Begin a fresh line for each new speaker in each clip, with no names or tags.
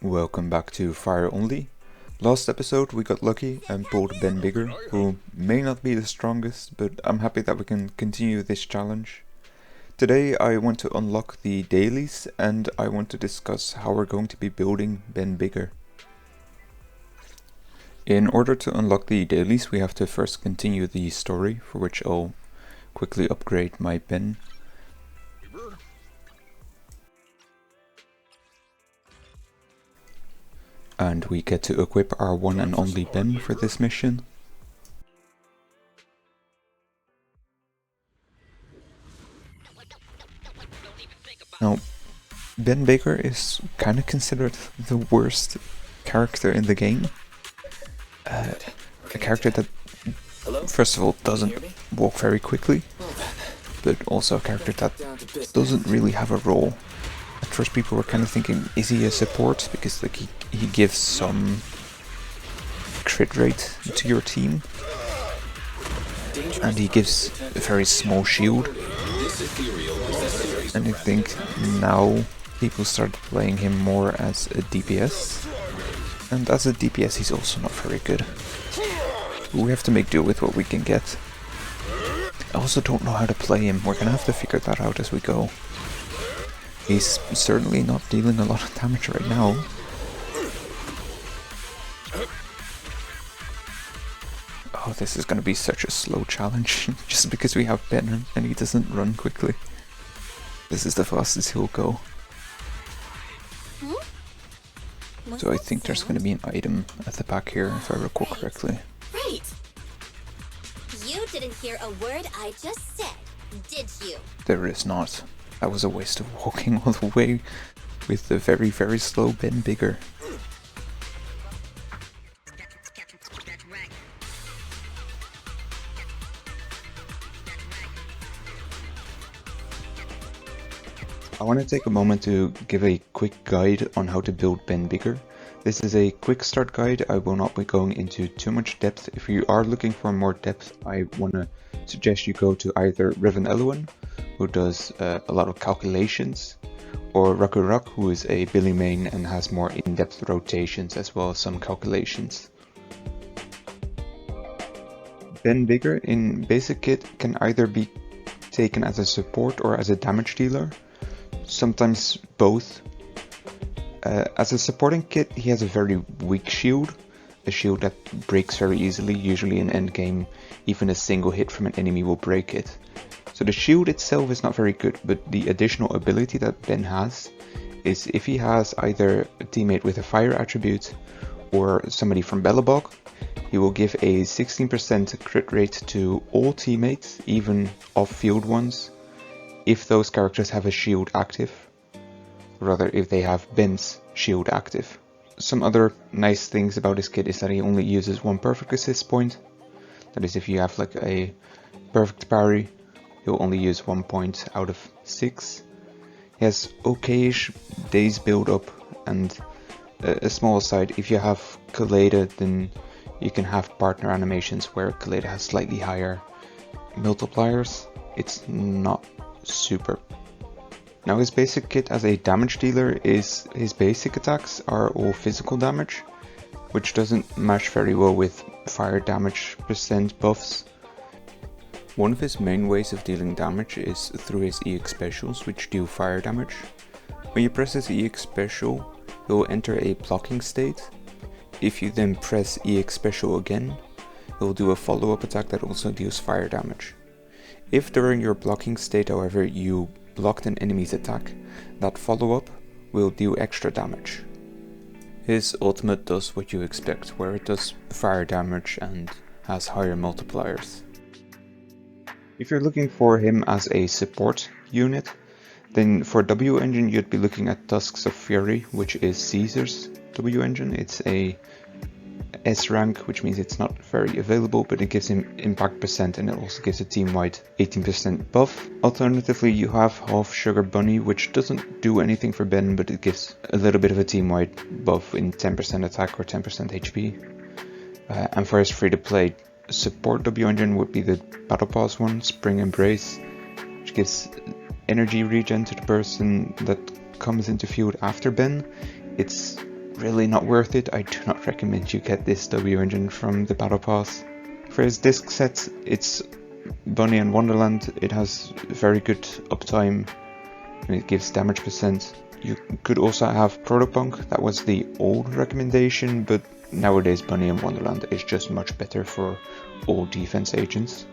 Welcome back to Fire Only. Last episode we got lucky and pulled Ben Bigger, who may not be the strongest, but I'm happy that we can continue this challenge. Today I want to unlock the dailies and I want to discuss how we're going to be building Ben Bigger. In order to unlock the dailies we have to first continue the story, for which I'll quickly upgrade my Ben. And we get to equip our one and only Ben for this mission. Now, Ben Bigger is kind of considered the worst character in the game. A character that, first of all, doesn't walk very quickly, but also a character that doesn't really have a role. At first people were kind of thinking, is he a support? Because like he gives some crit rate to your team. And he gives a very small shield. And I think now people start playing him more as a DPS. And as a DPS he's also not very good. We have to make do with what we can get. I also don't know how to play him. We're gonna have to figure that out as we go. He's certainly not dealing a lot of damage right now. Oh, this is gonna be such a slow challenge, just because we have Ben and he doesn't run quickly. This is the fastest he'll go. So I think there's gonna be an item at the back here, if I recall correctly.
Right! You didn't hear a word I just said, did you?
There is not. That was a waste of walking all the way with the very, very slow Ben Bigger. I want to take a moment to give a quick guide on how to build Ben Bigger. This is a quick start guide. I will not be going into too much depth. If you are looking for more depth, I want to suggest you go to either Riven Eluan, who does a lot of calculations, or Raku, who is a Billy main and has more in-depth rotations as well as some calculations. Ben Bigger in basic kit can either be taken as a support or as a damage dealer, sometimes both. As a supporting kit he has a very weak shield, a shield that breaks very easily. Usually in endgame even a single hit from an enemy will break it. So the shield itself is not very good, but the additional ability that Ben has is if he has either a teammate with a fire attribute or somebody from Belobog, he will give a 16% crit rate to all teammates, even off-field ones, if those characters have a shield active. Rather, if they have Ben's shield active. Some other nice things about this kit is that he only uses one perfect assist point. That is, if you have like a perfect parry, he'll only use 1 point out of 6. He has okayish days build up, and a small aside, if you have Kaleda, then you can have partner animations where Kaleda has slightly higher multipliers. It's not super. Now his basic kit as a damage dealer is his basic attacks are all physical damage, which doesn't match very well with fire damage percent buffs. One of his main ways of dealing damage is through his EX specials, which deal fire damage. When you press his EX special, he'll enter a blocking state. If you then press EX special again, he'll do a follow-up attack that also deals fire damage. If during your blocking state, however, you blocked an enemy's attack, that follow-up will deal extra damage. His ultimate does what you expect, where it does fire damage and has higher multipliers. If you're looking for him as a support unit, then for W engine you'd be looking at Tusks of Fury, which is Caesar's W engine. It's a S rank, which means it's not very available, but it gives him impact percent and it also gives a team-wide 18% buff. Alternatively, you have Half Sugar Bunny, which doesn't do anything for Ben, but it gives a little bit of a team-wide buff in 10% attack or 10% HP. And for his free-to-play support W engine would be the Battle Pass one, Spring Embrace, which gives energy regen to the person that comes into field after Ben. It's really not worth it. I do not recommend you get this W engine from the Battle Pass. For his disc sets, it's Bunny and Wonderland. It has very good uptime and it gives damage percent. You could also have Protopunk, that was the old recommendation, but nowadays Bunny and Wonderland is just much better for all defense agents.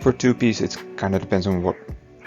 For 2-piece, it kind of depends on what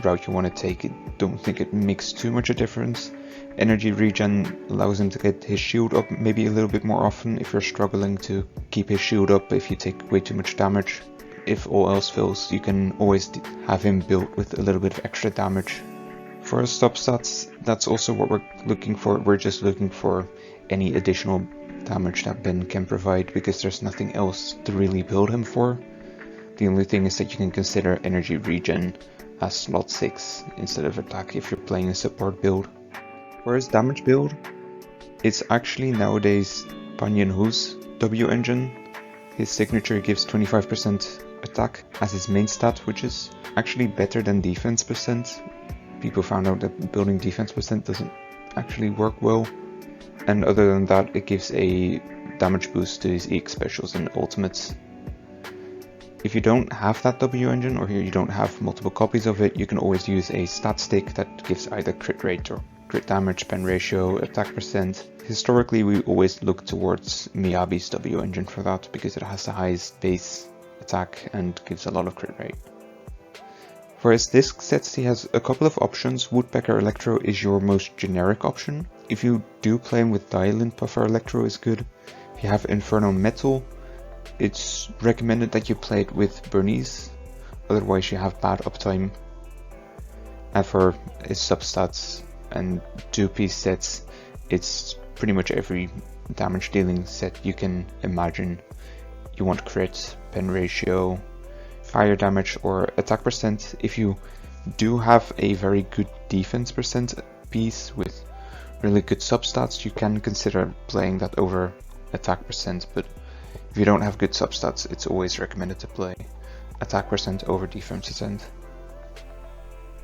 route you want to take. I don't think it makes too much a difference. Energy regen allows him to get his shield up maybe a little bit more often if you're struggling to keep his shield up if you take way too much damage. If all else fails, you can always have him built with a little bit of extra damage. For his stop stats, that's also what we're looking for. We're just looking for any additional damage that Ben can provide because there's nothing else to really build him for. The only thing is that you can consider energy regen as slot 6 instead of attack if you're playing a support build. For his damage build, it's actually nowadays Banyan Hu's W engine. His signature gives 25% attack as his main stat, which is actually better than defense percent. People found out that building defense percent doesn't actually work well. And other than that, it gives a damage boost to his EX specials and ultimates. If you don't have that W engine or you don't have multiple copies of it, you can always use a stat stick that gives either crit rate or crit damage, pen ratio, attack percent. Historically, we always look towards Miyabi's W engine for that because it has the highest base attack and gives a lot of crit rate. For his disc sets, he has a couple of options. Woodpecker Electro is your most generic option. If you do play him with Dialin, Puffer Electro is good. If you have Inferno Metal, it's recommended that you play it with Bernice, otherwise you have bad uptime. And for his substats and 2-piece sets, it's pretty much every damage dealing set you can imagine. You want crit, pen ratio, fire damage or attack percent. If you do have a very good defense percent piece with really good substats, you can consider playing that over attack percent, but if you don't have good substats, it's always recommended to play attack percent over defense percent.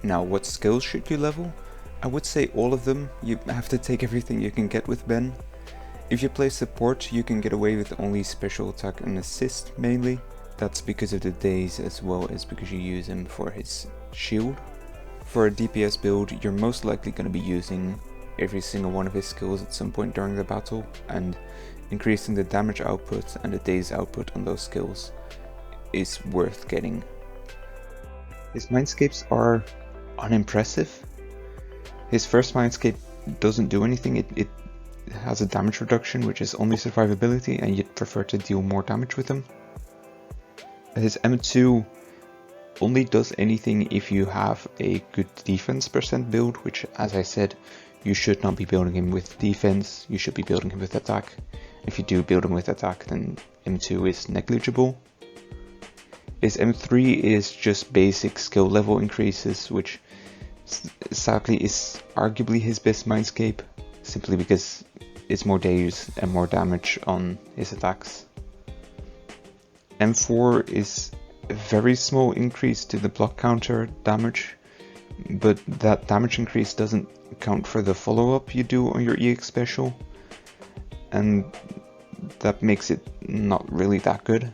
Now, what skills should you level? I would say all of them. You have to take everything you can get with Ben. If you play support, you can get away with only special attack and assist mainly. That's because of the days as well as because you use him for his shield. For a DPS build, you're most likely going to be using every single one of his skills at some point during the battle, and increasing the damage output and the days output on those skills is worth getting. His mindscapes are unimpressive. His first mindscape doesn't do anything. It has a damage reduction, which is only survivability, and you'd prefer to deal more damage with him. His M2 only does anything if you have a good defense percent build, which, as I said, you should not be building him with defense, you should be building him with attack. If you do build him with attack, then M2 is negligible. His M3 is just basic skill level increases, which sadly is arguably his best mindscape, simply because it's more days and more damage on his attacks. M4 is a very small increase to the block counter damage, but that damage increase doesn't count for the follow-up you do on your EX special, and that makes it not really that good.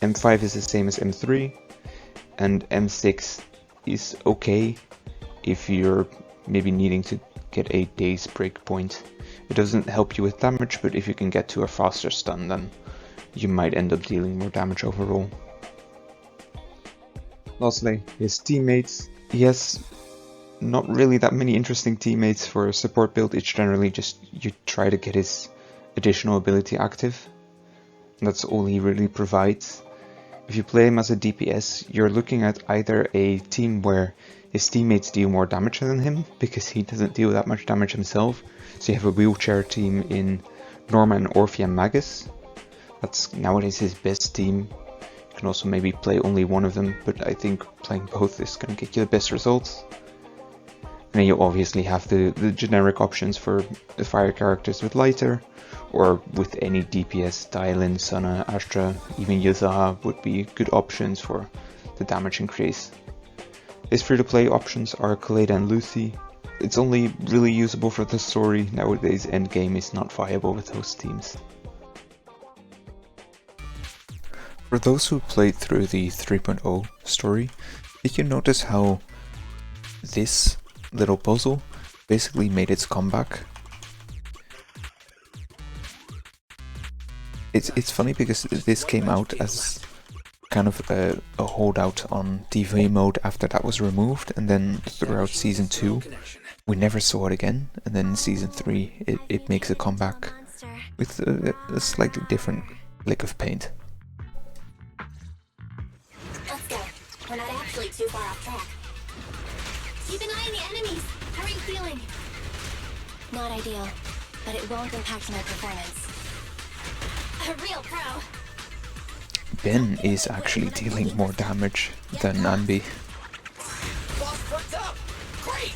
M5 is the same as M3, and M6 is okay if you're maybe needing to get a day's break point. It doesn't help you with damage, but if you can get to a faster stun, then you might end up dealing more damage overall. Lastly, his teammates. He has not really that many interesting teammates for a support build. It's generally just you try to get his additional ability active. And that's all he really provides. If you play him as a DPS, you're looking at either a team where his teammates deal more damage than him, because he doesn't deal that much damage himself. So you have a wheelchair team in Norma and Orphea Magus. That's nowadays his best team. You can also maybe play only one of them, but I think playing both is going to get you the best results. And then you obviously have the generic options for the fire characters with Lighter, or with any DPS, Dialin, Sana, Astra, even Yazaha would be good options for the damage increase. His free-to-play options are Kaleda and Lucy. It's only really usable for the story. Nowadays, endgame is not viable with those teams. For those who played through the 3.0 story, did you notice how this little puzzle basically made its comeback? It's funny because this came out as kind of a holdout on TV mode after that was removed, and then throughout Season 2 we never saw it again, and then in Season 3 it makes a comeback with a slightly different lick of paint.
Let's go. We're not actually too far off track. Keep an eye on the enemies. How are you feeling? Not ideal, but it won't impact my performance. A real pro.
Ben is actually dealing more damage than Nambi.
Great!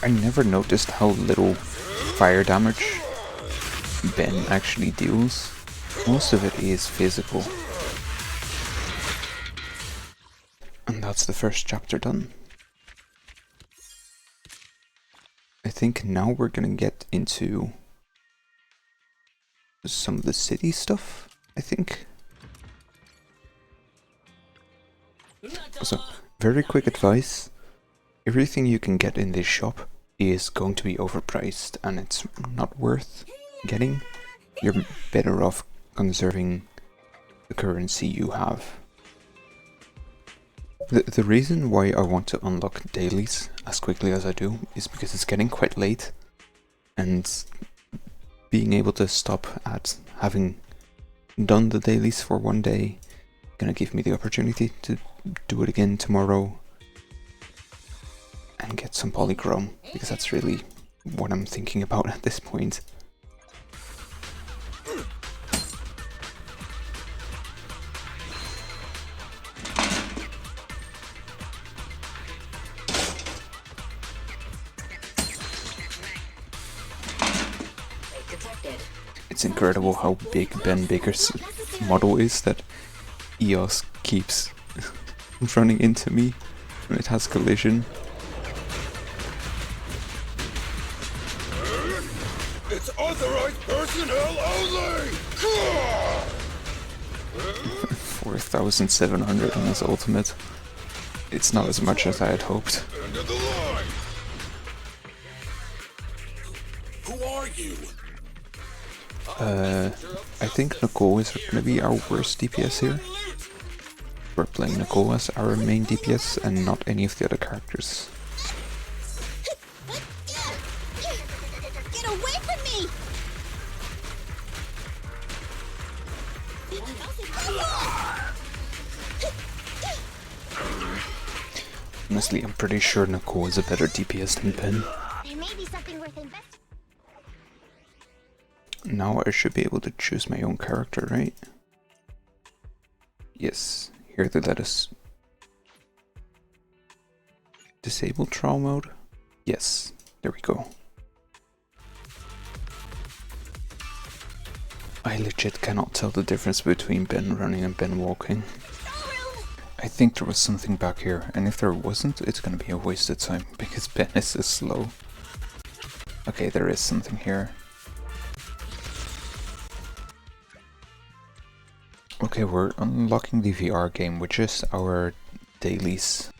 I never noticed how little fire damage Ben actually deals. Most of it is physical. And that's the first chapter done. I think now we're gonna get into some of the city stuff, I think. So, very quick advice. Everything you can get in this shop is going to be overpriced and it's not worth getting. You're better off conserving the currency you have. The reason why I want to unlock dailies as quickly as I do is because it's getting quite late, and being able to stop at having done the dailies for one day gonna give me the opportunity to do it again tomorrow and get some polychrome, because that's really what I'm thinking about at this point. It's incredible how big Ben Baker's model is that EOS keeps running into me when it has collision.
It's authorized personnel only!
4,700 on his ultimate. It's not as much as I had hoped.
End of the line! Who are you?
I think Nicole is going to be our worst DPS here. We're playing Nicole as our main DPS and not any of the other characters.
Get away from me!
Honestly, I'm pretty sure Nicole is a better DPS than Ben.
There may be something worth investing.
Now I should be able to choose my own character, right? Yes, here they let us disable trial mode. Yes, there we go. I legit cannot tell the difference between Ben running and Ben walking. I think there was something back here, and if there wasn't, it's gonna be a wasted time because Ben is so slow. Okay, there is something here. Okay, we're unlocking the VR game, which is our dailies.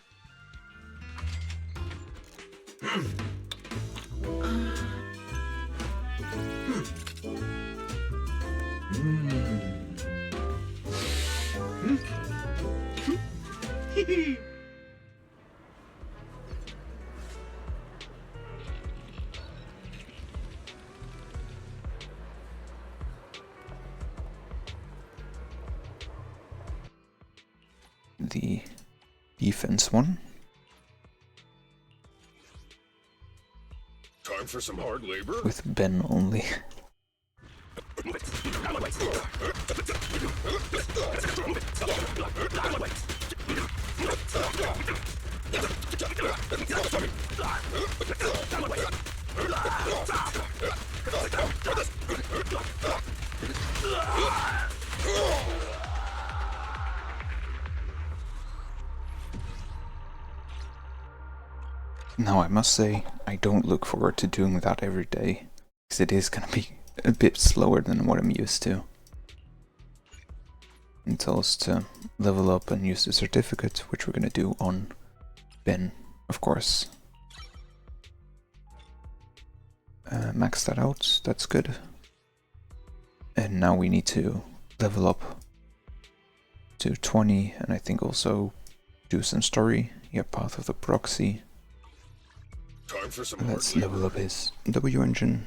The defense one.
Time for some hard labor?
With Ben only. Now I must say, I don't look forward to doing that every day, because it is gonna be a bit slower than what I'm used to. It tells us to level up and use the certificate, which we're gonna do on Ben, of course. Max that out, that's good. And now we need to level up to 20, and I think also do some story. Yeah, Path of the Proxy.
Time for some
Let's
hard
level
labor.
up his W engine.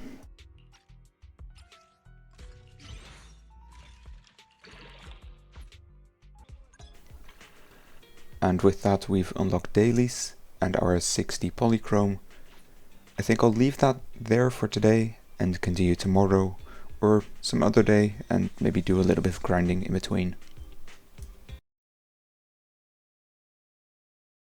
And with that we've unlocked dailies and our 60 polychrome. I think I'll leave that there for today and continue tomorrow or some other day and maybe do a little bit of grinding in between.